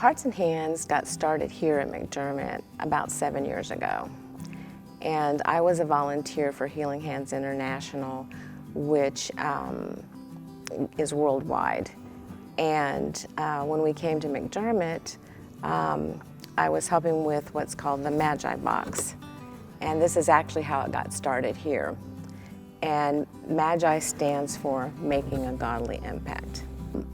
Hearts and Hands got started here at McDermott about 7 years ago. And I was a volunteer for Healing Hands International, which is worldwide. And when we came to McDermott, I was helping with what's called the Magi Box. And this is actually how it got started here. And Magi stands for Making a Godly Impact.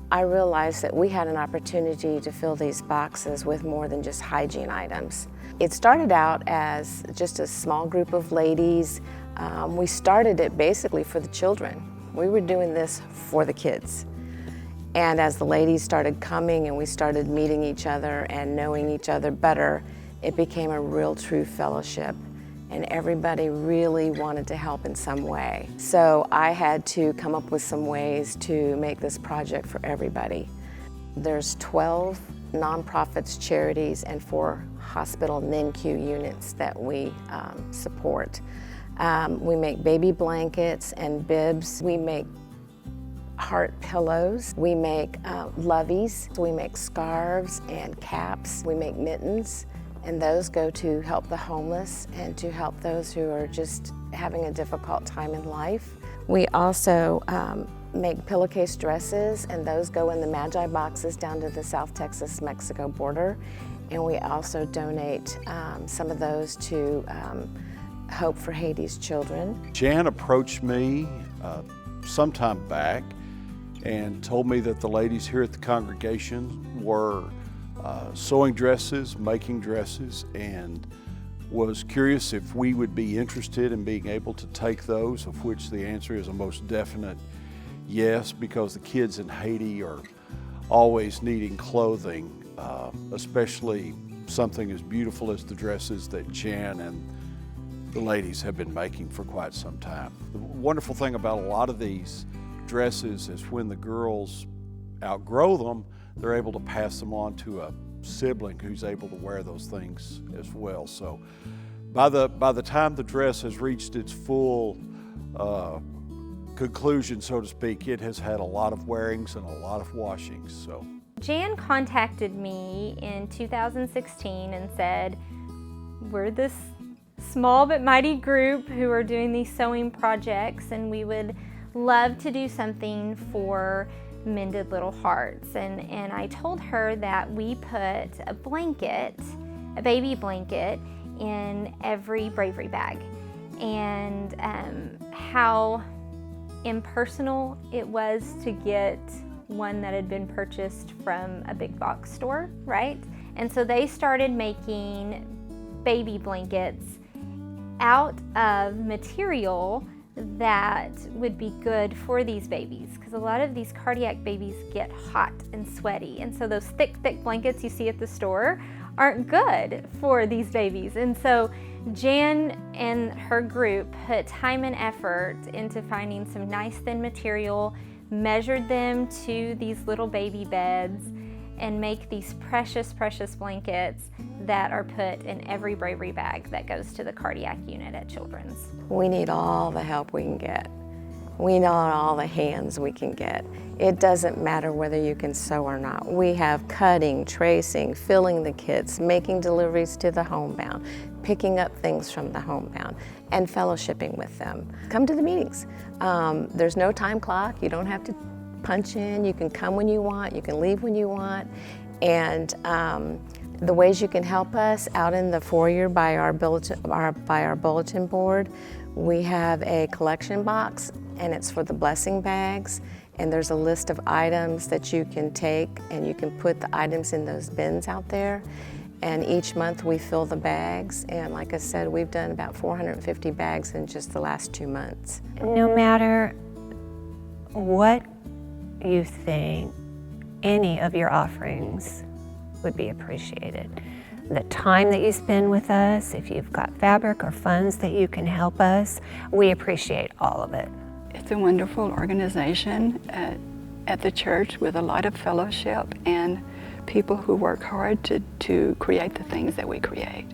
I realized that we had an opportunity to fill these boxes with more than just hygiene items. It started out as just a small group of ladies. We started it basically for the children. We were doing this for the kids. And as the ladies started coming and we started meeting each other and knowing each other better, it became a real true fellowship. And everybody really wanted to help in some way. So I had to come up with some ways to make this project for everybody. There's 12 nonprofits, charities, and 4 hospital NICU units that we support. We make baby blankets and bibs. We make heart pillows. We make loveys. We make scarves and caps. We make mittens. And those go to help the homeless and to help those who are just having a difficult time in life. We also make pillowcase dresses, and those go in the Magi boxes down to the South Texas-Mexico border. And we also donate some of those to Hope for Haiti's Children. Jan approached me some time back and told me that the ladies here at the congregation were sewing dresses, making dresses, and was curious if we would be interested in being able to take those, of which the answer is a most definite yes, because the kids in Haiti are always needing clothing, especially something as beautiful as the dresses that Jan and the ladies have been making for quite some time. The wonderful thing about a lot of these dresses is when the girls outgrow them, they're able to pass them on to a sibling who's able to wear those things as well. So by the time the dress has reached its full conclusion, so to speak, it has had a lot of wearings and a lot of washings. So Jan contacted me in 2016 and said, we're this small but mighty group who are doing these sewing projects, and we would love to do something for Mended Little Hearts. And I told her that we put a blanket, a baby blanket, in every Bravery bag, and how impersonal it was to get one that had been purchased from a big box store, right? And so they started making baby blankets out of material that would be good for these babies, because a lot of these cardiac babies get hot and sweaty, and so those thick blankets you see at the store aren't good for these babies. And so Jan and her group put time and effort into finding some nice thin material, measured them to these little baby beds, and make these precious blankets that are put in every Bravery bag that goes to the cardiac unit at Children's. We need all the help we can get. We need all the hands we can get. It doesn't matter whether you can sew or not. We have cutting, tracing, filling the kits, making deliveries to the homebound, picking up things from the homebound, and fellowshipping with them. Come to the meetings. There's no time clock. You don't have to punch in. You can come when you want. You can leave when you want. And the ways you can help us, out in the foyer by our bulletin board, we have a collection box, and it's for the blessing bags. And there's a list of items that you can take, and you can put the items in those bins out there. And each month we fill the bags. And like I said, we've done about 450 bags in just the last 2 months. No matter what you think, any of your offerings would be appreciated. The time that you spend with us, if you've got fabric or funds that you can help us, we appreciate all of it. It's a wonderful organization at the church with a lot of fellowship and people who work hard to create the things that we create.